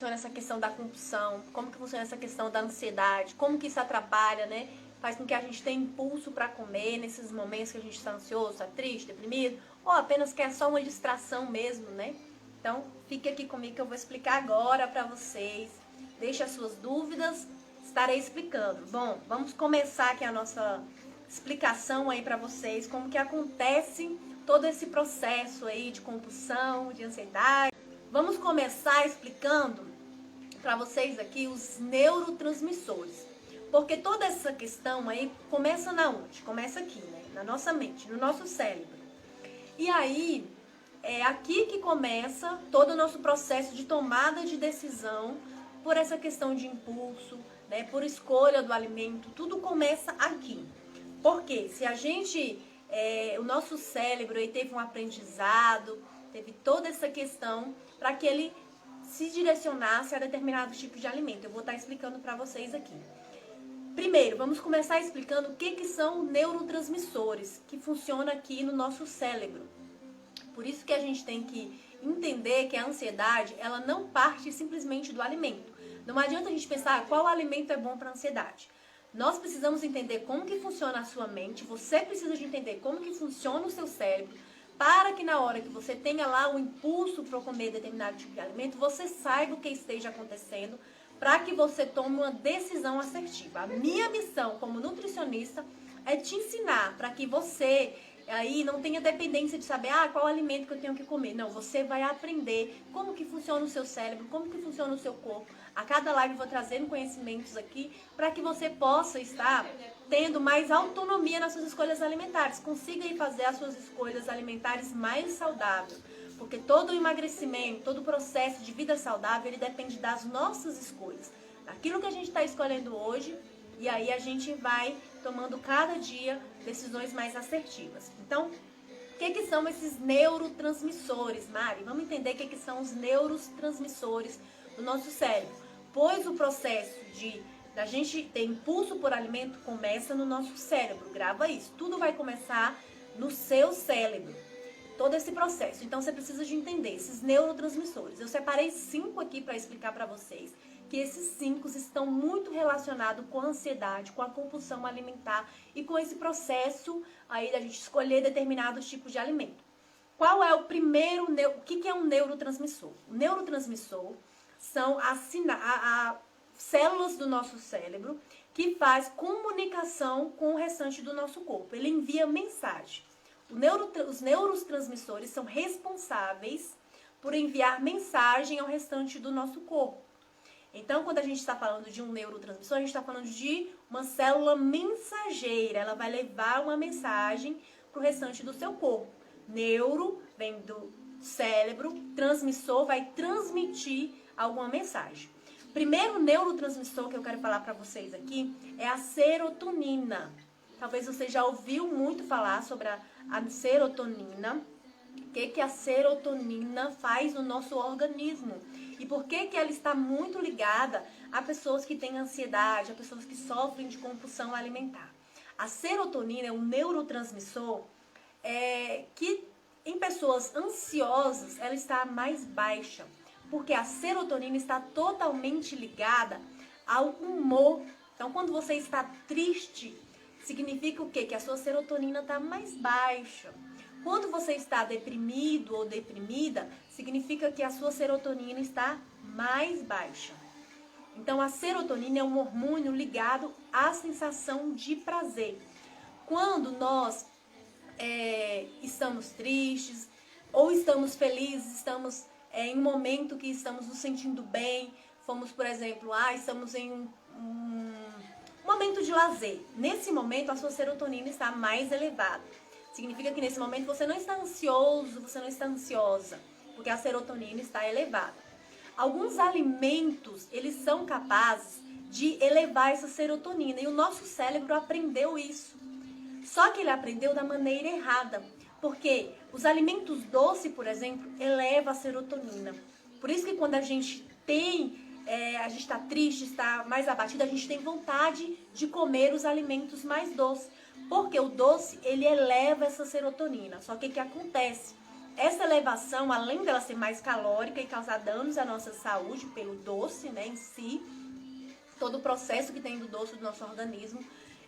funciona essa questão da compulsão, como que funciona essa questão da ansiedade, como que isso atrapalha, né? Faz com que a gente tenha impulso para comer nesses momentos que a gente está ansioso, está triste, deprimido, ou apenas quer só uma distração mesmo, né? Então, fique aqui comigo que eu vou explicar agora para vocês. Deixe as suas dúvidas, estarei explicando. Bom, vamos começar aqui a nossa explicação aí para vocês, como que acontece todo esse processo aí de compulsão, de ansiedade. Vamos começar explicando para vocês aqui os neurotransmissores. Porque toda essa questão aí começa na onde? Começa aqui, né? Na nossa mente, no nosso cérebro. E aí, é aqui que começa todo o nosso processo de tomada de decisão por essa questão de impulso, né? Por escolha do alimento, tudo começa aqui. Porque se a gente, o nosso cérebro aí teve um aprendizado, teve toda essa questão para que ele se direcionasse a determinados tipos de alimento. Eu vou estar explicando para vocês aqui. Primeiro, vamos começar explicando o que são neurotransmissores, que funcionam aqui no nosso cérebro. Por isso que a gente tem que entender que a ansiedade, ela não parte simplesmente do alimento. Não adianta a gente pensar qual alimento é bom para a ansiedade. Nós precisamos entender como que funciona a sua mente, você precisa de entender como que funciona o seu cérebro, para que na hora que você tenha lá o impulso para comer determinado tipo de alimento, você saiba o que esteja acontecendo, para que você tome uma decisão assertiva. A minha missão como nutricionista é te ensinar para que você aí não tenha dependência de saber qual alimento que eu tenho que comer. Não, você vai aprender como que funciona o seu cérebro, como que funciona o seu corpo. A cada live eu vou trazendo conhecimentos aqui para que você possa estar tendo mais autonomia nas suas escolhas alimentares. Consiga aí fazer as suas escolhas alimentares mais saudáveis. Porque todo o emagrecimento, todo o processo de vida saudável, ele depende das nossas escolhas. Daquilo que a gente está escolhendo hoje, e aí a gente vai tomando cada dia decisões mais assertivas. Então, o que são esses neurotransmissores, Mari? Vamos entender o que são os neurotransmissores do nosso cérebro. Pois o processo da gente ter impulso por alimento começa no nosso cérebro. Grava isso. Tudo vai começar no seu cérebro. Todo esse processo. Então, você precisa de entender esses neurotransmissores. Eu separei 5 aqui para explicar para vocês que esses 5 estão muito relacionados com a ansiedade, com a compulsão alimentar e com esse processo aí da gente escolher determinados tipos de alimento. Qual é o primeiro? O que é um neurotransmissor? O neurotransmissor são as células do nosso cérebro que faz comunicação com o restante do nosso corpo. Ele envia mensagem. Os neurotransmissores são responsáveis por enviar mensagem ao restante do nosso corpo. Então, quando a gente está falando de um neurotransmissor, a gente está falando de uma célula mensageira. Ela vai levar uma mensagem para o restante do seu corpo. Neuro vem do cérebro, transmissor vai transmitir alguma mensagem. Primeiro neurotransmissor que eu quero falar para vocês aqui é a serotonina. Talvez você já ouviu muito falar sobre a serotonina. O que a serotonina faz no nosso organismo? E por que ela está muito ligada a pessoas que têm ansiedade, a pessoas que sofrem de compulsão alimentar? A serotonina é um neurotransmissor que em pessoas ansiosas ela está mais baixa. Porque a serotonina está totalmente ligada ao humor. Então, quando você está triste, significa o quê? Que a sua serotonina está mais baixa. Quando você está deprimido ou deprimida, significa que a sua serotonina está mais baixa. Então, a serotonina é um hormônio ligado à sensação de prazer. Quando nós estamos tristes ou estamos felizes, estamos em um momento que estamos nos sentindo bem, fomos, por exemplo, estamos em um momento de lazer. Nesse momento, a sua serotonina está mais elevada. Significa que nesse momento você não está ansioso, você não está ansiosa, porque a serotonina está elevada. Alguns alimentos, eles são capazes de elevar essa serotonina e o nosso cérebro aprendeu isso. Só que ele aprendeu da maneira errada, porque os alimentos doces, por exemplo, elevam a serotonina. Por isso que quando a gente está triste, está mais abatido, a gente tem vontade de comer os alimentos mais doces. Porque o doce, ele eleva essa serotonina. Só que o que acontece? essa elevação, além dela ser mais calórica e causar danos à nossa saúde pelo doce, né, em si, todo o processo que tem do doce do nosso organismo,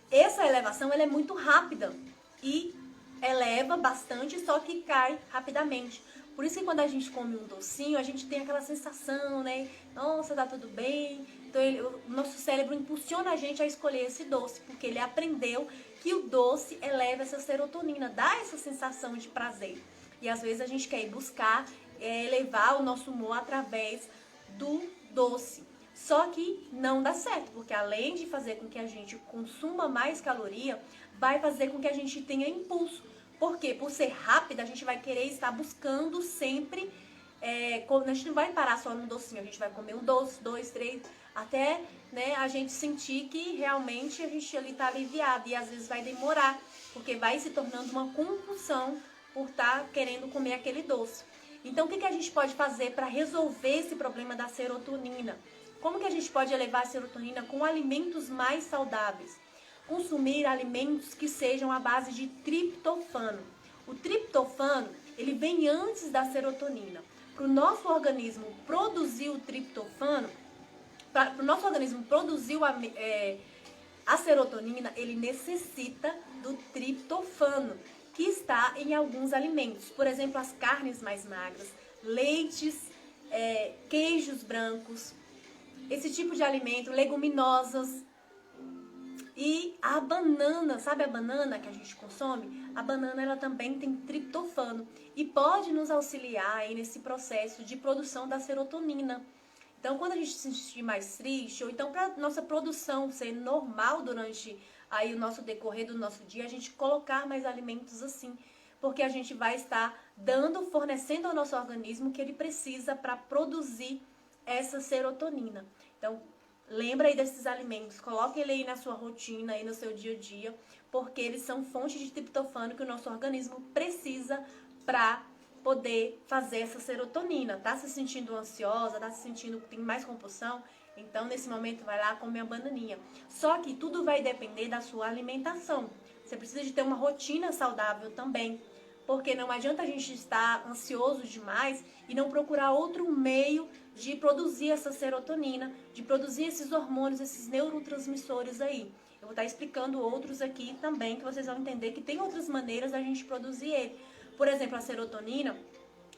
essa elevação ela é muito rápida e eleva bastante, só que cai rapidamente. Por isso que quando a gente come um docinho, a gente tem aquela sensação, né? Nossa, tá tudo bem. Então o nosso cérebro impulsiona a gente a escolher esse doce, porque ele aprendeu que o doce eleva essa serotonina, dá essa sensação de prazer. E às vezes a gente quer ir buscar elevar o nosso humor através do doce. Só que não dá certo, porque além de fazer com que a gente consuma mais caloria, vai fazer com que a gente tenha impulso. Por quê? Por ser rápida, a gente vai querer estar buscando sempre. A gente não vai parar só no docinho, a gente vai comer um doce, 2, 3, até, né, a gente sentir que realmente a gente ali está aliviado. E às vezes vai demorar, porque vai se tornando uma compulsão por estar querendo comer aquele doce. Então, o que a gente pode fazer para resolver esse problema da serotonina? Como que a gente pode elevar a serotonina com alimentos mais saudáveis? Consumir alimentos que sejam à base de triptofano. O triptofano, ele vem antes da serotonina. Para o nosso organismo produzir o triptofano, para o nosso organismo produzir a serotonina, ele necessita do triptofano, que está em alguns alimentos. Por exemplo, as carnes mais magras, leites, queijos brancos, esse tipo de alimento, leguminosas. E a banana, sabe a banana que a gente consome? A banana ela também tem triptofano e pode nos auxiliar aí nesse processo de produção da serotonina. Então, quando a gente se sentir mais triste, ou então para nossa produção ser normal durante aí o nosso decorrer do nosso dia, a gente colocar mais alimentos assim, porque a gente vai estar fornecendo ao nosso organismo o que ele precisa para produzir essa serotonina. Então, lembra aí desses alimentos, coloque ele aí na sua rotina, aí no seu dia a dia, porque eles são fontes de triptofano que o nosso organismo precisa para poder fazer essa serotonina. Tá se sentindo ansiosa, tá se sentindo que tem mais compulsão? Então, nesse momento, vai lá comer a bananinha. Só que tudo vai depender da sua alimentação. Você precisa de ter uma rotina saudável também. Porque não adianta a gente estar ansioso demais e não procurar outro meio de produzir essa serotonina, de produzir esses hormônios, esses neurotransmissores aí. Eu vou estar explicando outros aqui também, que vocês vão entender que tem outras maneiras da gente produzir ele. Por exemplo, a serotonina,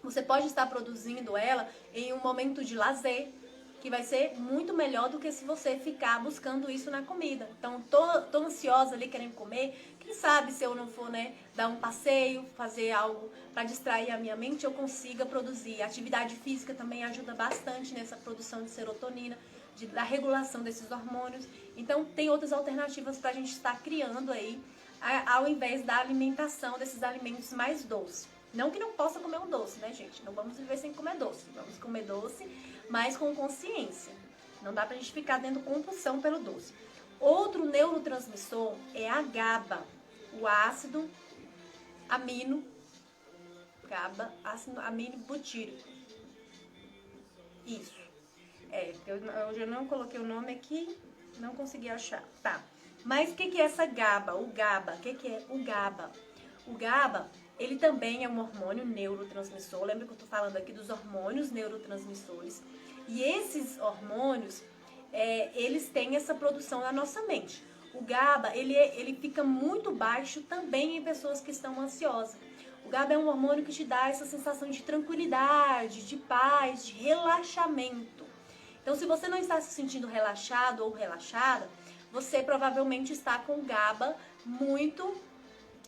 você pode estar produzindo ela em um momento de lazer, que vai ser muito melhor do que se você ficar buscando isso na comida. Então, tô ansiosa ali querendo comer, quem sabe se eu não for, né, dar um passeio, fazer algo para distrair a minha mente, eu consiga produzir. A atividade física também ajuda bastante nessa produção de serotonina, da regulação desses hormônios. Então, tem outras alternativas para a gente estar criando aí, ao invés da alimentação desses alimentos mais doces. Não que não possa comer um doce, né, gente? Não vamos viver sem comer doce. Vamos comer doce, mas com consciência. Não dá pra gente ficar tendo compulsão pelo doce. Outro neurotransmissor é a GABA, o ácido amino butírico. Isso. Hoje eu não coloquei o nome aqui, não consegui achar. Tá. Mas o que é essa GABA? O GABA, o que é o GABA? O GABA, ele também é um hormônio neurotransmissor. Lembra que eu tô falando aqui dos hormônios neurotransmissores. E esses hormônios, eles têm essa produção na nossa mente. O GABA, ele fica muito baixo também em pessoas que estão ansiosas. O GABA é um hormônio que te dá essa sensação de tranquilidade, de paz, de relaxamento. Então, se você não está se sentindo relaxado ou relaxada, você provavelmente está com GABA muito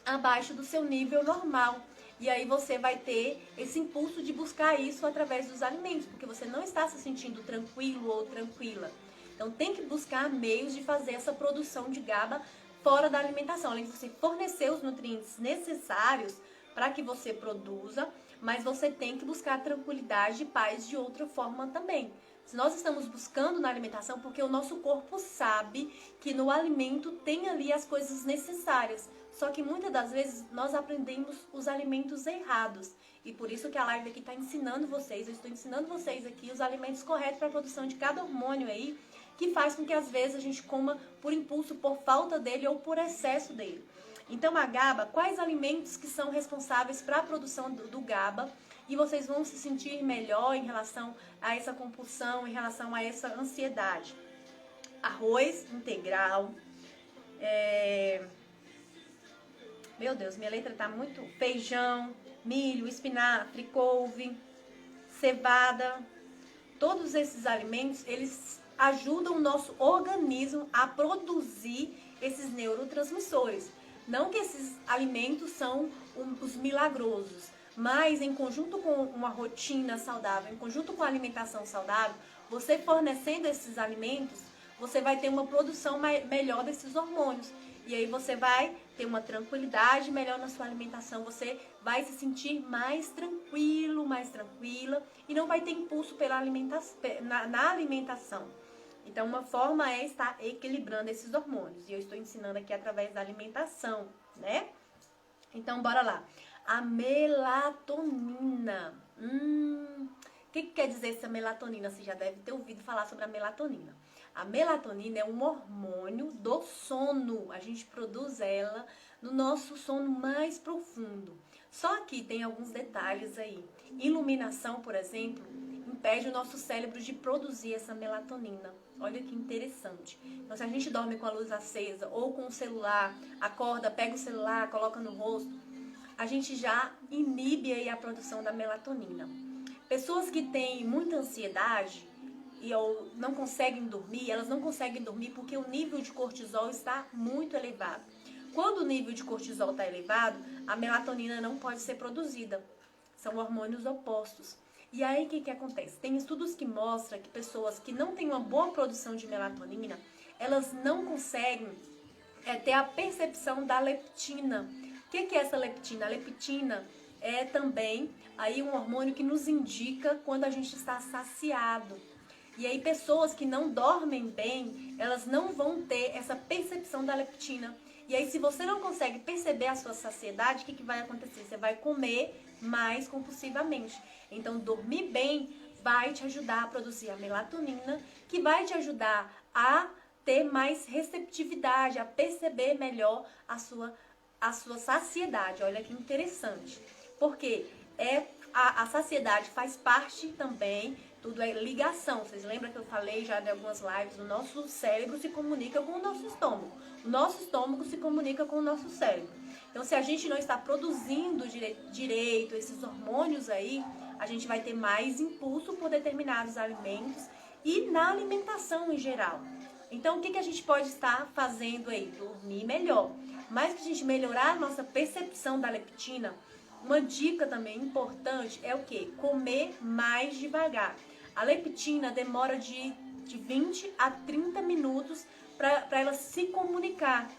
abaixo do seu nível normal. E aí você vai ter esse impulso de buscar isso através dos alimentos, porque você não está se sentindo tranquilo ou tranquila. Então tem que buscar meios de fazer essa produção de GABA fora da alimentação, além de você fornecer os nutrientes necessários para que você produza, mas você tem que buscar tranquilidade e paz de outra forma também. Se nós estamos buscando na alimentação, porque o nosso corpo sabe que no alimento tem ali as coisas necessárias. Só que muitas das vezes nós aprendemos os alimentos errados. E por isso que a live aqui está ensinando vocês, eu estou ensinando vocês aqui os alimentos corretos para a produção de cada hormônio aí, que faz com que às vezes a gente coma por impulso, por falta dele ou por excesso dele. Então a GABA, quais alimentos que são responsáveis para a produção do GABA? E vocês vão se sentir melhor em relação a essa compulsão, em relação a essa ansiedade. Arroz integral, meu Deus, minha letra tá muito... Feijão, milho, espinafre, couve, cevada. Todos esses alimentos, eles ajudam o nosso organismo a produzir esses neurotransmissores. Não que esses alimentos são os milagrosos, mas em conjunto com uma rotina saudável, em conjunto com a alimentação saudável, você fornecendo esses alimentos, você vai ter uma produção melhor desses hormônios. E aí você vai ter uma tranquilidade melhor na sua alimentação, você vai se sentir mais tranquilo, mais tranquila e não vai ter impulso pela na alimentação. Então, uma forma é estar equilibrando esses hormônios. E eu estou ensinando aqui através da alimentação, né? Então, bora lá. A melatonina. O que quer dizer essa melatonina? Você já deve ter ouvido falar sobre a melatonina. A melatonina é um hormônio do sono. A gente produz ela no nosso sono mais profundo. Só que tem alguns detalhes aí. Iluminação, por exemplo, impede o nosso cérebro de produzir essa melatonina. Olha que interessante. Então, se a gente dorme com a luz acesa ou com o celular, acorda, pega o celular, coloca no rosto, a gente já inibe aí a produção da melatonina. Pessoas que têm muita ansiedade ou não conseguem dormir, elas não conseguem dormir porque o nível de cortisol está muito elevado. Quando o nível de cortisol está elevado, a melatonina não pode ser produzida. São hormônios opostos. E aí o que acontece? Tem estudos que mostram que pessoas que não têm uma boa produção de melatonina, elas não conseguem ter a percepção da leptina. O que é essa leptina? A leptina é também aí um hormônio que nos indica quando a gente está saciado. E aí pessoas que não dormem bem, elas não vão ter essa percepção da leptina. E aí se você não consegue perceber a sua saciedade, o que vai acontecer? Você vai comer mais compulsivamente. Então dormir bem vai te ajudar a produzir a melatonina, que vai te ajudar a ter mais receptividade, a perceber melhor a sua saciedade. Olha que interessante. Porque a saciedade faz parte também, tudo é ligação. Vocês lembram que eu falei já de algumas lives, o nosso cérebro se comunica com o nosso estômago. O nosso estômago se comunica com o nosso cérebro. Então, se a gente não está produzindo direito esses hormônios aí, a gente vai ter mais impulso por determinados alimentos e na alimentação em geral. Então, o que a gente pode estar fazendo aí? Dormir melhor. Mas para a gente melhorar a nossa percepção da leptina, uma dica também importante é o quê? Comer mais devagar. A leptina demora de 20 a 30 minutos para ela se comunicar,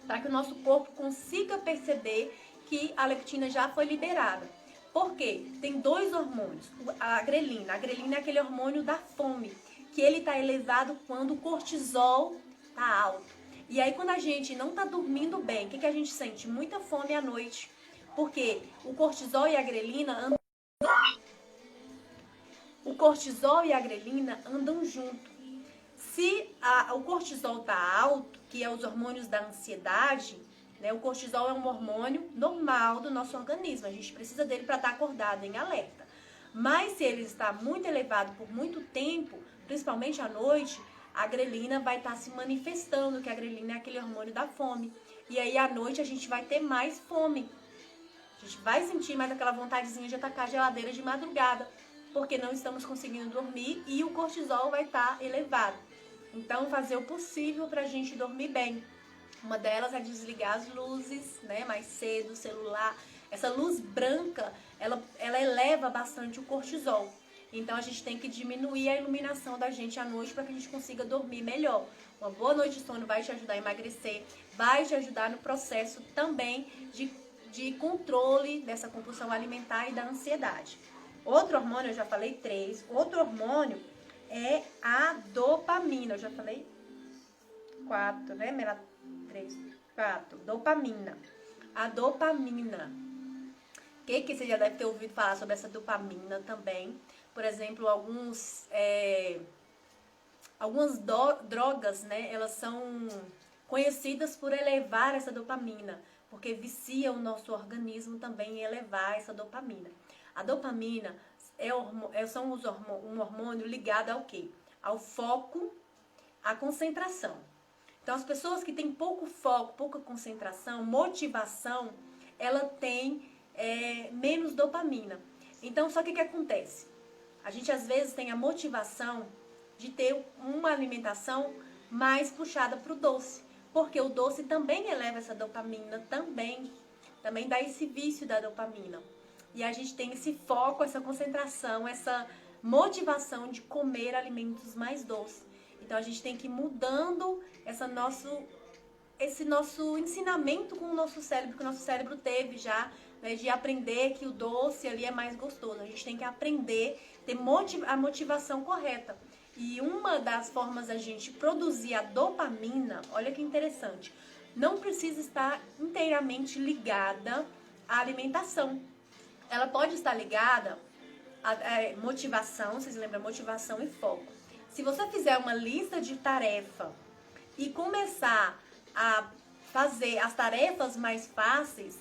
para que o nosso corpo consiga perceber que a leptina já foi liberada. Por quê? Tem dois hormônios. A grelina é aquele hormônio da fome, que ele está elevado quando o cortisol está alto. E aí quando a gente não está dormindo bem, o que a gente sente? Muita fome à noite. Porque o cortisol e a grelina andam junto. Se o cortisol está alto, que é os hormônios da ansiedade, né? O cortisol é um hormônio normal do nosso organismo. A gente precisa dele para estar acordado, em alerta. Mas se ele está muito elevado por muito tempo, principalmente à noite, a grelina vai estar se manifestando, que a grelina é aquele hormônio da fome. E aí à noite a gente vai ter mais fome. A gente vai sentir mais aquela vontadezinha de atacar a geladeira de madrugada, porque não estamos conseguindo dormir e o cortisol vai estar elevado. Então, fazer o possível para a gente dormir bem. Uma delas é desligar as luzes, né, mais cedo, o celular. Essa luz branca, ela eleva bastante o cortisol. Então, a gente tem que diminuir a iluminação da gente à noite para que a gente consiga dormir melhor. Uma boa noite de sono vai te ajudar a emagrecer, vai te ajudar no processo também de controle dessa compulsão alimentar e da ansiedade. Outro hormônio, eu já falei 3. Outro hormônio é a dopamina. Eu já falei 4, né? 3, 4. Dopamina. A dopamina. Que você já deve ter ouvido falar sobre essa dopamina também. Por exemplo, algumas drogas, né? Elas são conhecidas por elevar essa dopamina. porque vicia o nosso organismo também em elevar essa dopamina. A dopamina um hormônio ligado ao quê? Ao foco, à concentração. Então, as pessoas que têm pouco foco, pouca concentração, motivação, ela tem menos dopamina. Então, só que o que acontece? A gente, às vezes, tem a motivação de ter uma alimentação mais puxada para o doce. Porque o doce também eleva essa dopamina, também dá esse vício da dopamina. E a gente tem esse foco, essa concentração, essa motivação de comer alimentos mais doces. Então, a gente tem que ir mudando esse nosso ensinamento com o nosso cérebro, que o nosso cérebro teve já, né, de aprender que o doce ali é mais gostoso. A gente tem que aprender, ter a motivação correta. E uma das formas da gente produzir a dopamina, olha que interessante, não precisa estar inteiramente ligada à alimentação. Ela pode estar ligada à motivação, vocês lembram? Motivação e foco. Se você fizer uma lista de tarefa e começar a fazer as tarefas mais fáceis,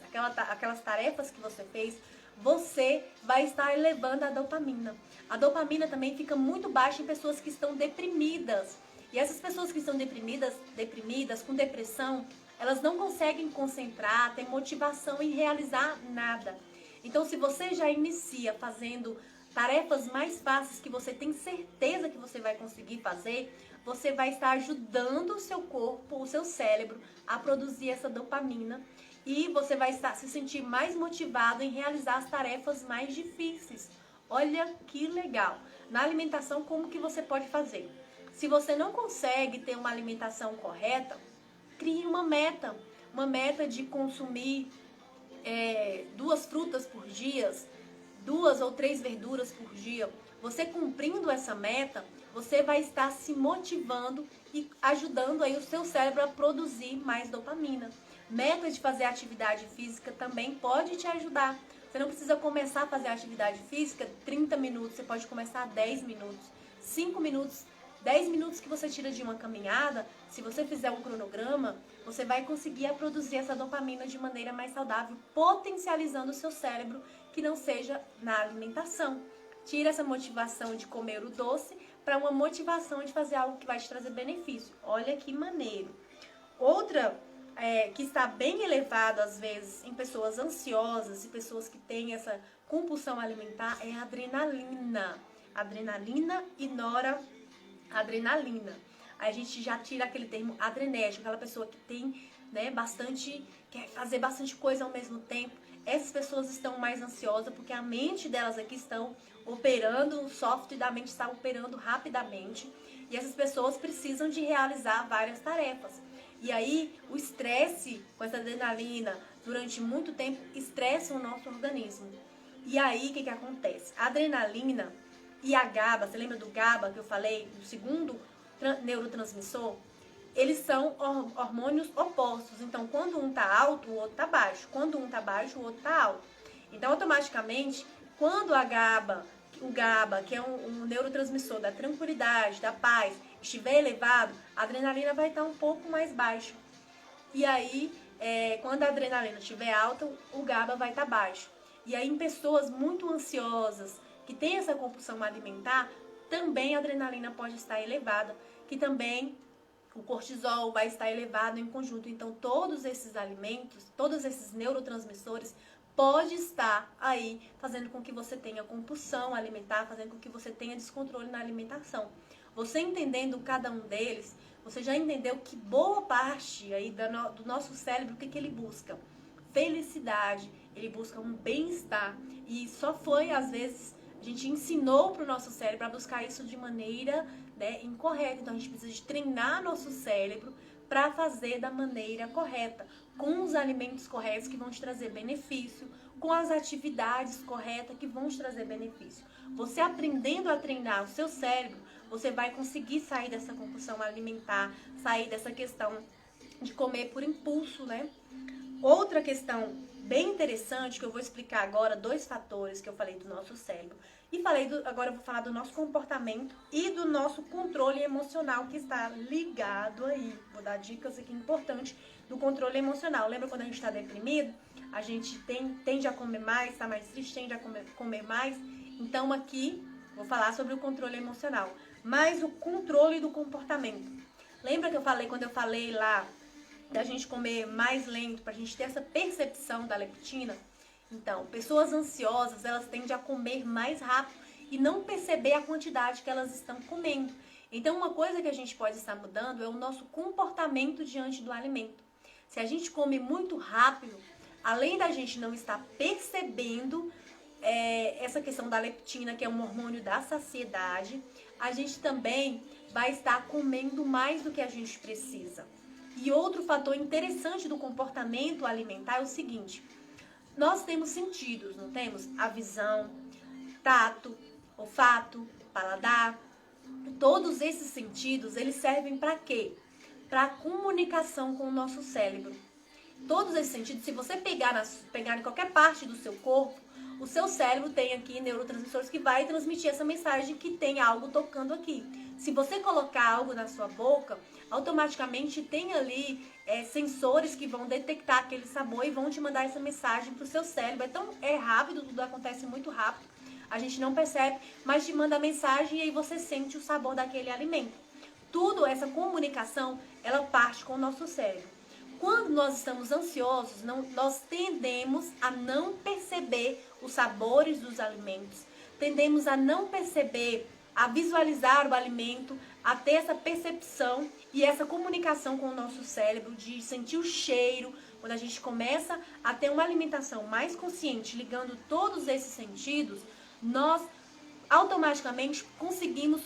aquelas tarefas que você fez, você vai estar elevando a dopamina. A dopamina também fica muito baixa em pessoas que estão deprimidas. E essas pessoas que estão deprimidas, com depressão, elas não conseguem concentrar, ter motivação em realizar nada. Então, se você já inicia fazendo tarefas mais fáceis que você tem certeza que você vai conseguir fazer, você vai estar ajudando o seu corpo, o seu cérebro a produzir essa dopamina e você vai estar se sentir mais motivado em realizar as tarefas mais difíceis. Olha que legal! Na alimentação, como que você pode fazer? Se você não consegue ter uma alimentação correta, crie uma meta de consumir 2 frutas por dia, 2 ou 3 verduras por dia. Você cumprindo essa meta, você vai estar se motivando e ajudando aí o seu cérebro a produzir mais dopamina. Meta de fazer atividade física também pode te ajudar. Você não precisa começar a fazer atividade física 30 minutos, você pode começar a 10 minutos, 5 minutos, 10 minutos que você tira de uma caminhada. Se você fizer um cronograma, você vai conseguir produzir essa dopamina de maneira mais saudável, potencializando o seu cérebro, que não seja na alimentação. Tira essa motivação de comer o doce para uma motivação de fazer algo que vai te trazer benefício. Olha que maneiro. Outra que está bem elevado às vezes em pessoas ansiosas e pessoas que têm essa compulsão alimentar é a adrenalina. Adrenalina e noradrenalina. Aí a gente já tira aquele termo adrenérgico, aquela pessoa que tem, quer fazer bastante coisa ao mesmo tempo. Essas pessoas estão mais ansiosas porque a mente delas aqui estão operando, o software da mente está operando rapidamente. E essas pessoas precisam de realizar várias tarefas. E aí, o estresse com essa adrenalina durante muito tempo estressa o nosso organismo. E aí, o que acontece? A adrenalina e a GABA, você lembra do GABA que eu falei, do segundo neurotransmissor? Eles são hormônios opostos. Então, quando um está alto, o outro está baixo. Quando um está baixo, o outro está alto. Então, automaticamente, quando o GABA, que é um neurotransmissor da tranquilidade, da paz, estiver elevado, a adrenalina vai estar um pouco mais baixa. E aí, quando a adrenalina estiver alta, o GABA vai estar baixo. E aí, em pessoas muito ansiosas, que têm essa compulsão alimentar, também a adrenalina pode estar elevada, que também o cortisol vai estar elevado em conjunto. Então, todos esses alimentos, todos esses neurotransmissores pode estar aí fazendo com que você tenha compulsão alimentar, fazendo com que você tenha descontrole na alimentação. Você entendendo cada um deles, você já entendeu que boa parte aí do nosso cérebro, o que ele busca? Felicidade, ele busca um bem-estar. E só foi, às vezes, a gente ensinou para o nosso cérebro a buscar isso de maneira incorreta. Então, a gente precisa de treinar nosso cérebro para fazer da maneira correta, com os alimentos corretos que vão te trazer benefício, com as atividades corretas que vão te trazer benefício. Você aprendendo a treinar o seu cérebro, você vai conseguir sair dessa compulsão alimentar, sair dessa questão de comer por impulso, né? Outra questão bem interessante, que eu vou explicar agora 2 fatores que eu falei do nosso cérebro. E agora eu vou falar do nosso comportamento e do nosso controle emocional que está ligado aí. Vou dar dicas aqui importantes do controle emocional. Lembra quando a gente está deprimido? A gente tende a comer mais, está mais triste, tende a comer mais. Então aqui vou falar sobre o controle emocional. Mas o controle do comportamento. Lembra que eu falei, quando eu falei lá da gente comer mais lento, para a gente ter essa percepção da leptina? Então, pessoas ansiosas, elas tendem a comer mais rápido e não perceber a quantidade que elas estão comendo. Então, uma coisa que a gente pode estar mudando é o nosso comportamento diante do alimento. Se a gente come muito rápido, além da gente não estar percebendo essa questão da leptina, que é um hormônio da saciedade, a gente também vai estar comendo mais do que a gente precisa. E outro fator interessante do comportamento alimentar é o seguinte: nós temos sentidos, não temos? A visão, tato, olfato, paladar. Todos esses sentidos, eles servem para quê? Para a comunicação com o nosso cérebro. Todos esses sentidos, se você pegar em qualquer parte do seu corpo, o seu cérebro tem aqui neurotransmissores que vai transmitir essa mensagem que tem algo tocando aqui. Se você colocar algo na sua boca, automaticamente tem ali sensores que vão detectar aquele sabor e vão te mandar essa mensagem para o seu cérebro. Então é rápido, tudo acontece muito rápido, a gente não percebe, mas te manda a mensagem e aí você sente o sabor daquele alimento. Tudo, essa comunicação, ela parte com o nosso cérebro. Quando nós estamos ansiosos, nós tendemos a não perceber os sabores dos alimentos, tendemos a não perceber, a visualizar o alimento, a ter essa percepção e essa comunicação com o nosso cérebro, de sentir o cheiro. Quando a gente começa a ter uma alimentação mais consciente, ligando todos esses sentidos, nós automaticamente conseguimos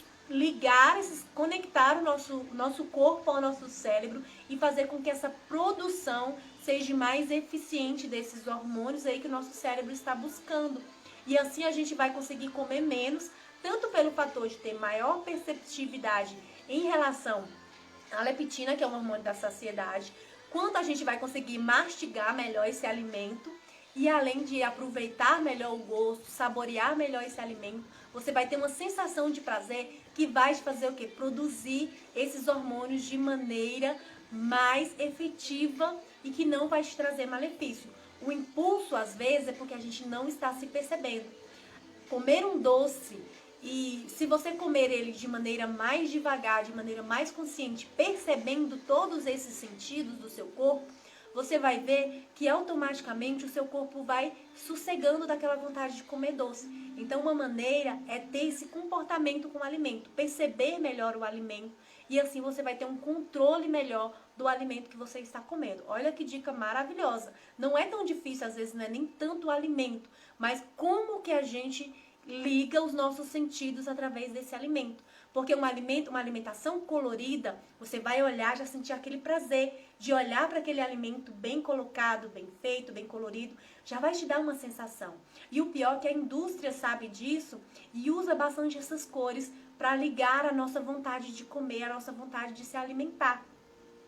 conectar o nosso corpo ao nosso cérebro e fazer com que essa produção seja mais eficiente desses hormônios aí que o nosso cérebro está buscando. E assim a gente vai conseguir comer menos, tanto pelo fator de ter maior perceptividade em relação à leptina, que é um hormônio da saciedade, quanto a gente vai conseguir mastigar melhor esse alimento. E além de aproveitar melhor o gosto, saborear melhor esse alimento, você vai ter uma sensação de prazer que vai te fazer o quê? Produzir esses hormônios de maneira mais efetiva e que não vai te trazer malefício. O impulso, às vezes, é porque a gente não está se percebendo. Comer um doce, e se você comer ele de maneira mais devagar, de maneira mais consciente, percebendo todos esses sentidos do seu corpo, você vai ver que automaticamente o seu corpo vai sossegando daquela vontade de comer doce. Então, uma maneira é ter esse comportamento com o alimento, perceber melhor o alimento e assim você vai ter um controle melhor do alimento que você está comendo. Olha que dica maravilhosa. Não é tão difícil, às vezes não é nem tanto o alimento, mas como que a gente liga os nossos sentidos através desse alimento. Porque uma alimentação colorida, você vai olhar, já sentir aquele prazer de olhar para aquele alimento bem colocado, bem feito, bem colorido, já vai te dar uma sensação. E o pior é que a indústria sabe disso e usa bastante essas cores para ligar a nossa vontade de comer, a nossa vontade de se alimentar.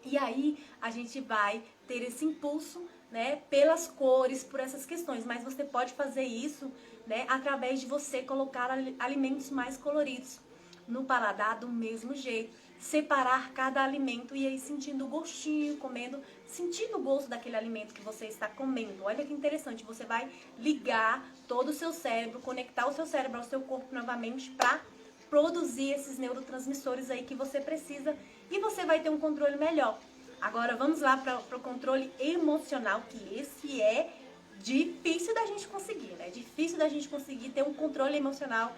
E aí a gente vai ter esse impulso, né, pelas cores, por essas questões. Mas você pode fazer isso, né, através de você colocar alimentos mais coloridos no paladar do mesmo jeito, separar cada alimento e aí sentindo o gostinho, sentindo o gosto daquele alimento que você está comendo. Olha que interessante, você vai ligar todo o seu cérebro, conectar o seu cérebro ao seu corpo novamente para produzir esses neurotransmissores aí que você precisa e você vai ter um controle melhor. Agora vamos lá para o controle emocional, que esse é difícil da gente conseguir, né? Difícil da gente conseguir ter um controle emocional.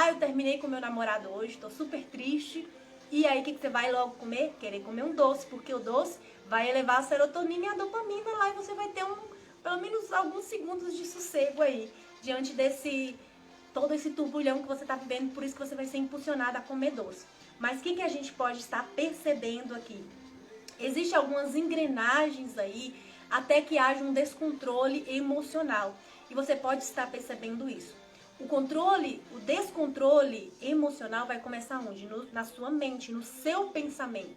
Eu terminei com meu namorado hoje, tô super triste. E aí, o que você vai logo comer? Querer comer um doce, porque o doce vai elevar a serotonina e a dopamina lá e você vai ter pelo menos alguns segundos de sossego aí, diante todo esse turbulhão que você tá vivendo, por isso que você vai ser impulsionada a comer doce. Mas o que a gente pode estar percebendo aqui? Existem algumas engrenagens aí, até que haja um descontrole emocional. E você pode estar percebendo isso. O descontrole emocional vai começar onde? Na sua mente, no seu pensamento.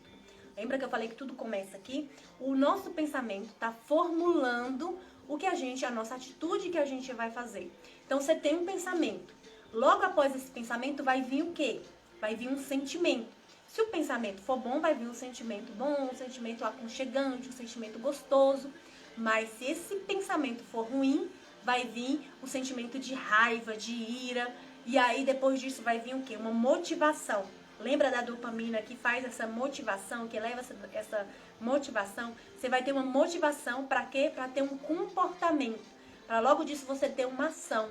Lembra que eu falei que tudo começa aqui? O nosso pensamento está formulando o que a nossa atitude que a gente vai fazer. Então você tem um pensamento. Logo após esse pensamento vai vir o quê? Vai vir um sentimento. Se o pensamento for bom, vai vir um sentimento bom, um sentimento aconchegante, um sentimento gostoso. Mas se esse pensamento for ruim, vai vir o sentimento de raiva, de ira. E aí depois disso vai vir o quê? Uma motivação. Lembra da dopamina que faz essa motivação, que leva essa motivação? Você vai ter uma motivação para quê? Para ter um comportamento. Para logo disso você ter uma ação.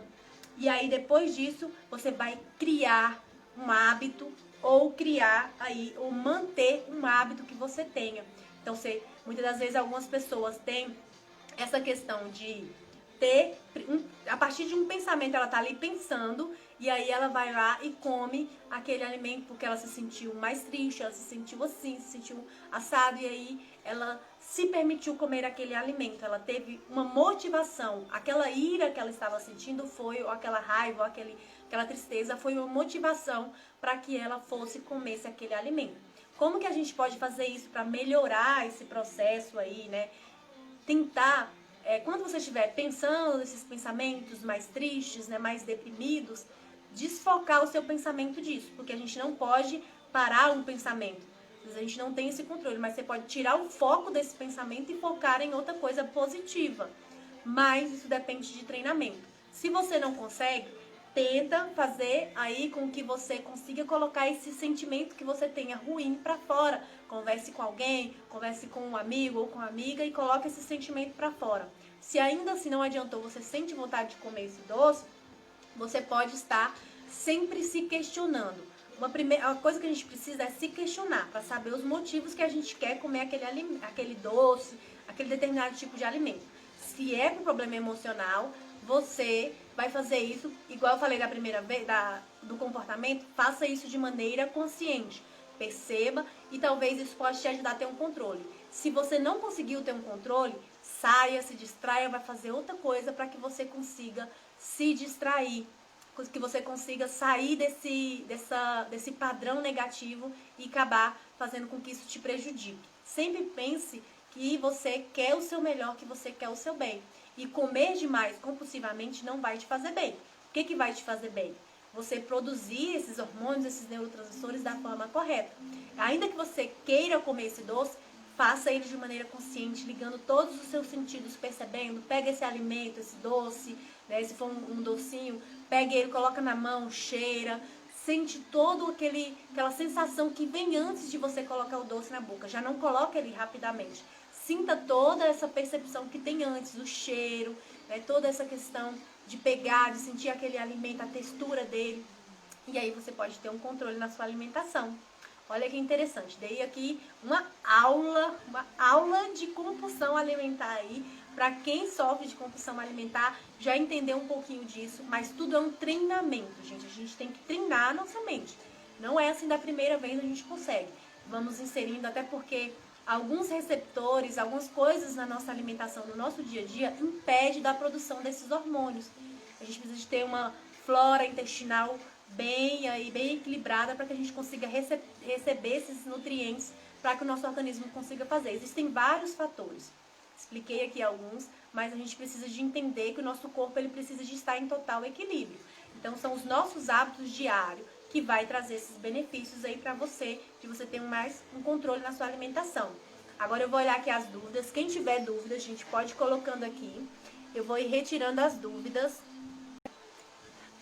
E aí depois disso você vai criar um hábito ou ou manter um hábito que você tenha. Então muitas das vezes algumas pessoas têm essa questão de ter, a partir de um pensamento, ela tá ali pensando, e aí ela vai lá e come aquele alimento porque ela se sentiu mais triste, ela se sentiu assim, se sentiu assado, e aí ela se permitiu comer aquele alimento, ela teve uma motivação, aquela ira que ela estava sentindo ou aquela raiva, ou aquela tristeza, foi uma motivação para que ela fosse comesse aquele alimento. Como que a gente pode fazer isso para melhorar esse processo aí, né? Tentar, quando você estiver pensando nesses pensamentos mais tristes, né, mais deprimidos, desfocar o seu pensamento disso, porque a gente não pode parar um pensamento. Às vezes a gente não tem esse controle, mas você pode tirar o foco desse pensamento e focar em outra coisa positiva. Mas isso depende de treinamento. Se você não consegue, tenta fazer aí com que você consiga colocar esse sentimento que você tenha ruim para fora. Converse com alguém, converse com um amigo ou com uma amiga e coloque esse sentimento para fora. Se ainda assim não adiantou, você sente vontade de comer esse doce, você pode estar sempre se questionando. A coisa que a gente precisa é se questionar para saber os motivos que a gente quer comer aquele doce, aquele determinado tipo de alimento. Se é por problema emocional, você vai fazer isso, igual eu falei da primeira vez, do comportamento, faça isso de maneira consciente. Perceba e talvez isso possa te ajudar a ter um controle. Se você não conseguiu ter um controle, saia, se distraia, vai fazer outra coisa para que você consiga se distrair, que você consiga sair desse padrão negativo e acabar fazendo com que isso te prejudique. Sempre pense que você quer o seu melhor, que você quer o seu bem. E comer demais compulsivamente não vai te fazer bem. O que vai te fazer bem? Você produzir esses hormônios, esses neurotransmissores da forma correta. Ainda que você queira comer esse doce, faça ele de maneira consciente, ligando todos os seus sentidos, percebendo, pega esse alimento, esse doce, né, se for um docinho, pega ele, coloca na mão, cheira, sente toda aquela sensação que vem antes de você colocar o doce na boca. Já não coloca ele rapidamente. Sinta toda essa percepção que tem antes, o cheiro, né, toda essa questão de pegar, de sentir aquele alimento, a textura dele. E aí você pode ter um controle na sua alimentação. Olha que interessante, dei aqui uma aula de compulsão alimentar aí, para quem sofre de compulsão alimentar, já entendeu um pouquinho disso, mas tudo é um treinamento, gente. A gente tem que treinar a nossa mente. Não é assim da primeira vez a gente consegue. Vamos inserindo, até porque alguns receptores, algumas coisas na nossa alimentação, no nosso dia a dia, impede da produção desses hormônios. A gente precisa de ter uma flora intestinal bem equilibrada para que a gente consiga receber esses nutrientes para que o nosso organismo consiga fazer. Existem vários fatores. Expliquei aqui alguns, mas a gente precisa de entender que o nosso corpo ele precisa de estar em total equilíbrio. Então são os nossos hábitos diários que vai trazer esses benefícios aí para você, de você ter mais um controle na sua alimentação. Agora eu vou olhar aqui as dúvidas. Quem tiver dúvidas, a gente pode ir colocando aqui. Eu vou ir retirando as dúvidas.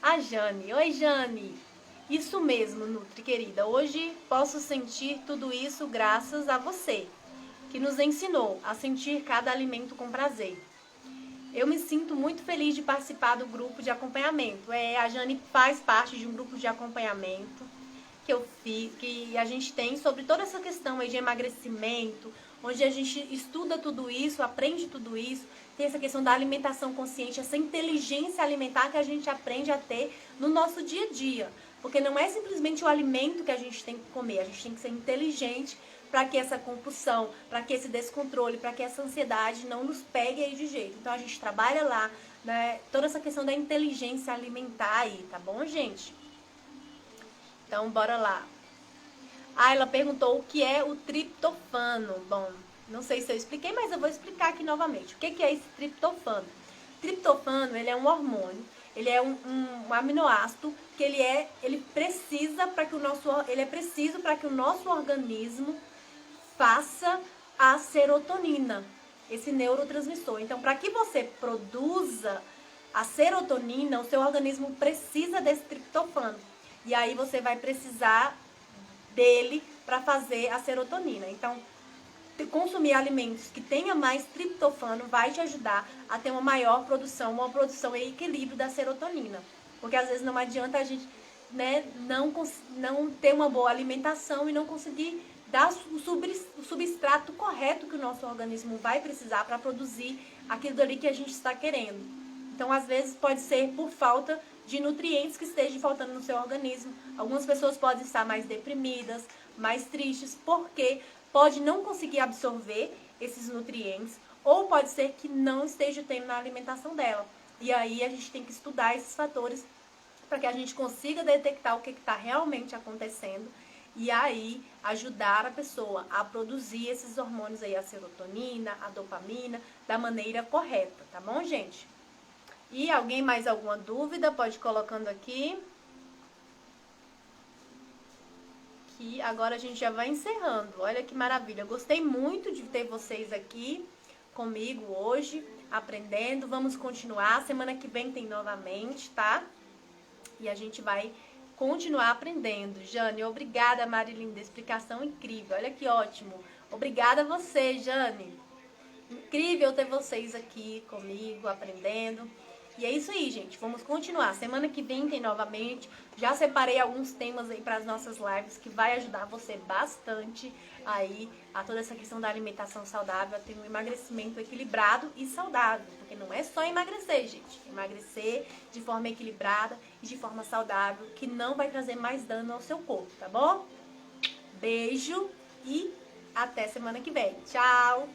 A Jane. Oi, Jane. Isso mesmo, Nutri, querida. Hoje posso sentir tudo isso graças a você, que nos ensinou a sentir cada alimento com prazer. Eu me sinto muito feliz de participar do grupo de acompanhamento. A Jane faz parte de um grupo de acompanhamento que a gente tem sobre toda essa questão aí de emagrecimento, onde a gente estuda tudo isso, aprende tudo isso, tem essa questão da alimentação consciente, essa inteligência alimentar que a gente aprende a ter no nosso dia a dia. Porque não é simplesmente o alimento que a gente tem que comer, a gente tem que ser inteligente para que essa compulsão, para que esse descontrole, para que essa ansiedade não nos pegue aí de jeito. Então a gente trabalha lá, né, toda essa questão da inteligência alimentar aí, tá bom, gente? Então bora lá. Ah, ela perguntou o que é o triptofano. Bom, não sei se eu expliquei, mas eu vou explicar aqui novamente. O que é esse triptofano? Triptofano, ele é um hormônio, ele é um aminoácido que ele precisa para que o nosso, ele é preciso para que o nosso organismo faça a serotonina, esse neurotransmissor. Então, para que você produza a serotonina, o seu organismo precisa desse triptofano. E aí você vai precisar dele para fazer a serotonina. Então, consumir alimentos que tenha mais triptofano vai te ajudar a ter uma maior produção, uma produção em equilíbrio da serotonina. Porque às vezes não adianta a gente, né, não ter uma boa alimentação e não conseguir dar o substrato correto que o nosso organismo vai precisar para produzir aquilo ali que a gente está querendo. Então, às vezes, pode ser por falta de nutrientes que estejam faltando no seu organismo. Algumas pessoas podem estar mais deprimidas, mais tristes, porque pode não conseguir absorver esses nutrientes, ou pode ser que não esteja tendo na alimentação dela. E aí a gente tem que estudar esses fatores para que a gente consiga detectar o que está realmente acontecendo e aí ajudar a pessoa a produzir esses hormônios aí, a serotonina, a dopamina, da maneira correta, tá bom, gente? E alguém mais alguma dúvida? Pode ir colocando aqui. Que agora a gente já vai encerrando. Olha que maravilha. Gostei muito de ter vocês aqui comigo hoje, aprendendo. Vamos continuar. Semana que vem tem novamente, tá? E a gente vai continuar aprendendo. Jane, obrigada, Marilinda. Explicação incrível. Olha que ótimo. Obrigada a você, Jane. Incrível ter vocês aqui comigo, aprendendo. E é isso aí, gente. Vamos continuar. Semana que vem tem novamente. Já separei alguns temas aí para as nossas lives que vai ajudar você bastante aí a toda essa questão da alimentação saudável, a ter um emagrecimento equilibrado e saudável. Porque não é só emagrecer, gente. Emagrecer de forma equilibrada e de forma saudável, que não vai trazer mais dano ao seu corpo, tá bom? Beijo e até semana que vem. Tchau!